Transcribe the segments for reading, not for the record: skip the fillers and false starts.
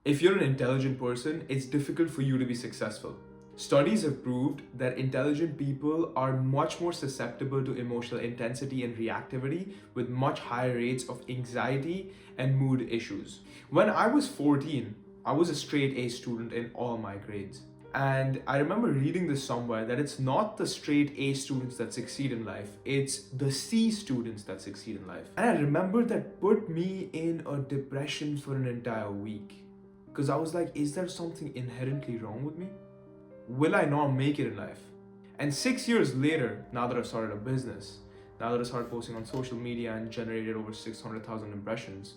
If you're an intelligent person, it's difficult for you to be successful. Studies have proved that intelligent people are much more susceptible to emotional intensity and reactivity with much higher rates of anxiety and mood issues. When I was 14, I was a straight A student in all my grades. And I remember reading this somewhere that it's not the straight A students that succeed in life, it's the C students that succeed in life. And I remember that put me in a depression for an entire week. Because I was like, is there something inherently wrong with me? Will I not make it in life? And 6 years later, now that I've started a business, now that I started posting on social media and generated over 600,000 impressions,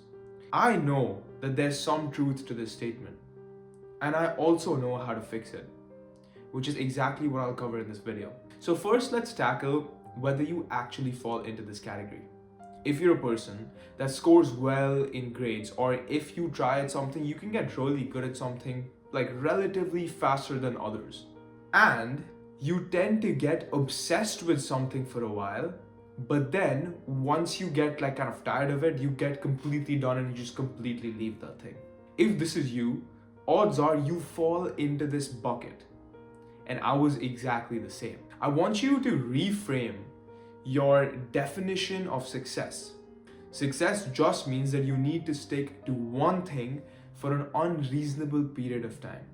I know that there's some truth to this statement. And I also know how to fix it, which is exactly what I'll cover in this video. So first, let's tackle whether you actually fall into this category. If you're a person that scores well in grades, or if you try at something, you can get really good at something like relatively faster than others. And you tend to get obsessed with something for a while, but then once you get like kind of tired of it, you get completely done and you just completely leave that thing. If this is you, odds are you fall into this bucket. And I was exactly the same. I want you to reframe your definition of success. Success just means that you need to stick to one thing for an unreasonable period of time.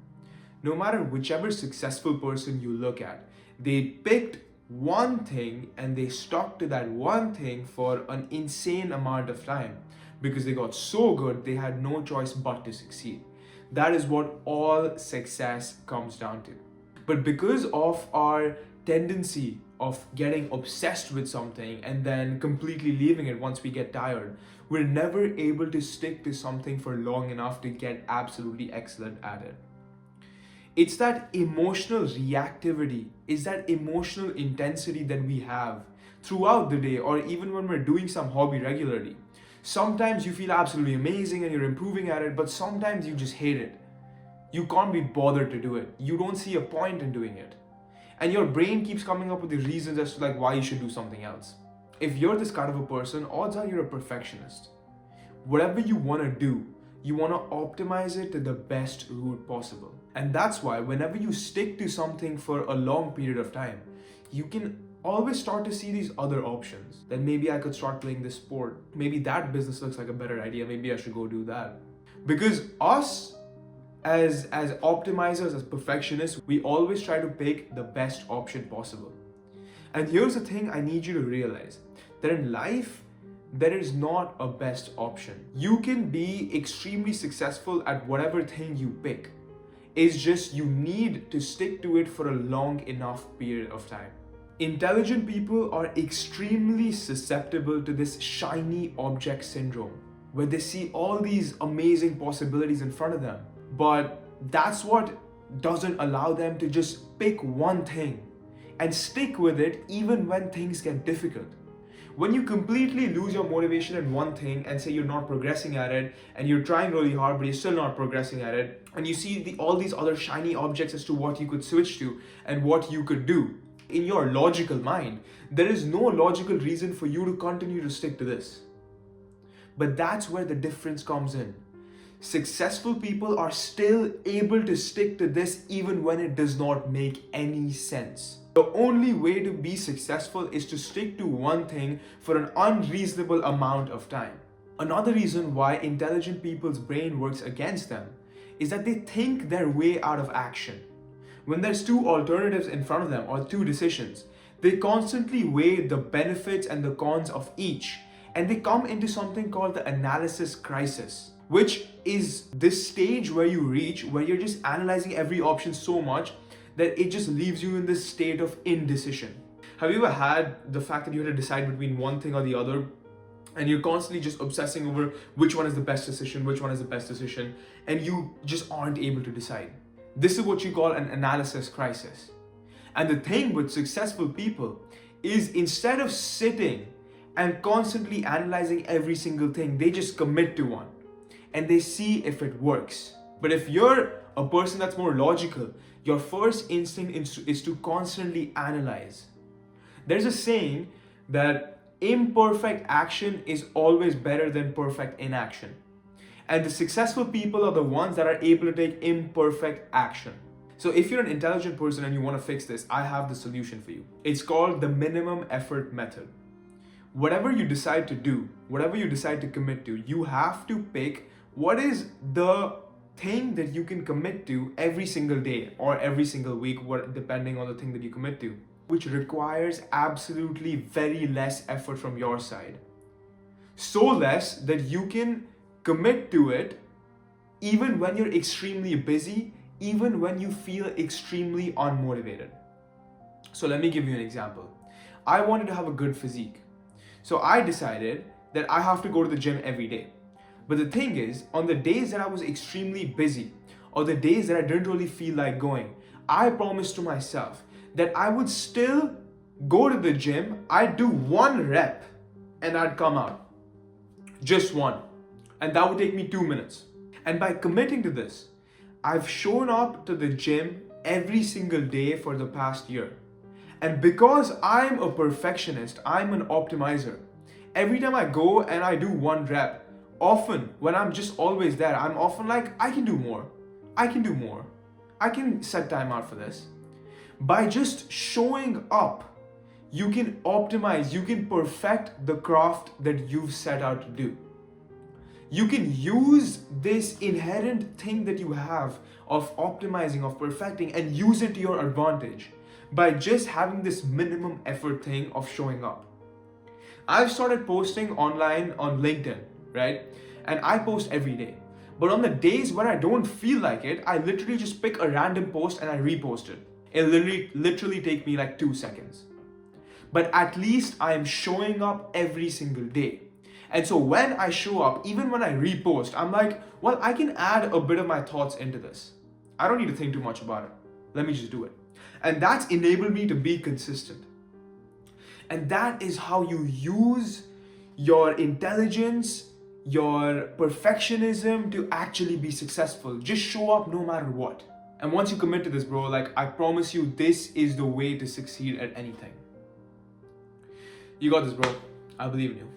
No matter whichever successful person you look at, they picked one thing and they stuck to that one thing for an insane amount of time because they got so good they had no choice but to succeed. That is what all success comes down to. But because of our tendency of getting obsessed with something and then completely leaving it once we get tired, we're never able to stick to something for long enough to get absolutely excellent at it. It's that emotional reactivity, it's that emotional intensity that we have throughout the day or even when we're doing some hobby regularly. Sometimes you feel absolutely amazing and you're improving at it, but sometimes you just hate it. You can't be bothered to do it. You don't see a point in doing it. And your brain keeps coming up with the reasons as to like why you should do something else. If you're this kind of a person, odds are you're a perfectionist. Whatever you want to do, you want to optimize it to the best route possible. And that's why whenever you stick to something for a long period of time, you can always start to see these other options. Then maybe I could start playing this sport. Maybe that business looks like a better idea. Maybe I should go do that. Because us as optimizers, as perfectionists, we always try to pick the best option possible. And here's the thing I need you to realize, that in life, there is not a best option. You can be extremely successful at whatever thing you pick. It's just you need to stick to it for a long enough period of time. Intelligent people are extremely susceptible to this shiny object syndrome, where they see all these amazing possibilities in front of them. But that's what doesn't allow them to just pick one thing and stick with it even when things get difficult. When you completely lose your motivation in one thing and say you're not progressing at it and you're trying really hard but you're still not progressing at it, and you see all these other shiny objects as to what you could switch to and what you could do, in your logical mind, there is no logical reason for you to continue to stick to this. But that's where the difference comes in. Successful people are still able to stick to this even when it does not make any sense. The only way to be successful is to stick to one thing for an unreasonable amount of time. Another reason why intelligent people's brain works against them is that they think their way out of action. When there's two alternatives in front of them or two decisions, they constantly weigh the benefits and the cons of each, and they come into something called the analysis crisis, which is this stage where you reach where you're just analyzing every option so much that it just leaves you in this state of indecision. Have you ever had the fact that you had to decide between one thing or the other, and you're constantly just obsessing over which one is the best decision, and you just aren't able to decide? This is what you call an analysis crisis. And the thing with successful people is, instead of sitting and constantly analyzing every single thing, they just commit to one and they see if it works. But if you're a person that's more logical, your first instinct is to constantly analyze. There's a saying that imperfect action is always better than perfect inaction. And the successful people are the ones that are able to take imperfect action. So if you're an intelligent person and you want to fix this, I have the solution for you. It's called the minimum effort method. Whatever you decide to do, whatever you decide to commit to, you have to pick what is the thing that you can commit to every single day or every single week, depending on the thing that you commit to, which requires absolutely very less effort from your side. So less that you can commit to it even when you're extremely busy, even when you feel extremely unmotivated. So let me give you an example. I wanted to have a good physique. So I decided that I have to go to the gym every day. But the thing is, on the days that I was extremely busy or the days that I didn't really feel like going, I promised to myself that I would still go to the gym, I'd do 1 rep and I'd come out. Just 1. And that would take me 2 minutes. And by committing to this, I've shown up to the gym every single day for the past year. And because I'm a perfectionist, I'm an optimizer. Every time I go and I do 1 rep, often when I'm just always there, I'm often like, I can do more. I can do more. I can set time out for this. By just showing up, you can optimize, you can perfect the craft that you've set out to do. You can use this inherent thing that you have of optimizing, of perfecting, and use it to your advantage by just having this minimum effort thing of showing up. I've started posting online on LinkedIn, right? And I post every day. But on the days when I don't feel like it, I literally just pick a random post and I repost it. It literally take me like 2 seconds. But at least I am showing up every single day. And so when I show up, even when I repost, I'm like, well, I can add a bit of my thoughts into this. I don't need to think too much about it. Let me just do it. And that's enabled me to be consistent. And that is how you use your intelligence, your perfectionism to actually be successful. Just show up no matter what. And once you commit to this, bro, like I promise you, this is the way to succeed at anything. You got this, bro. I believe in you.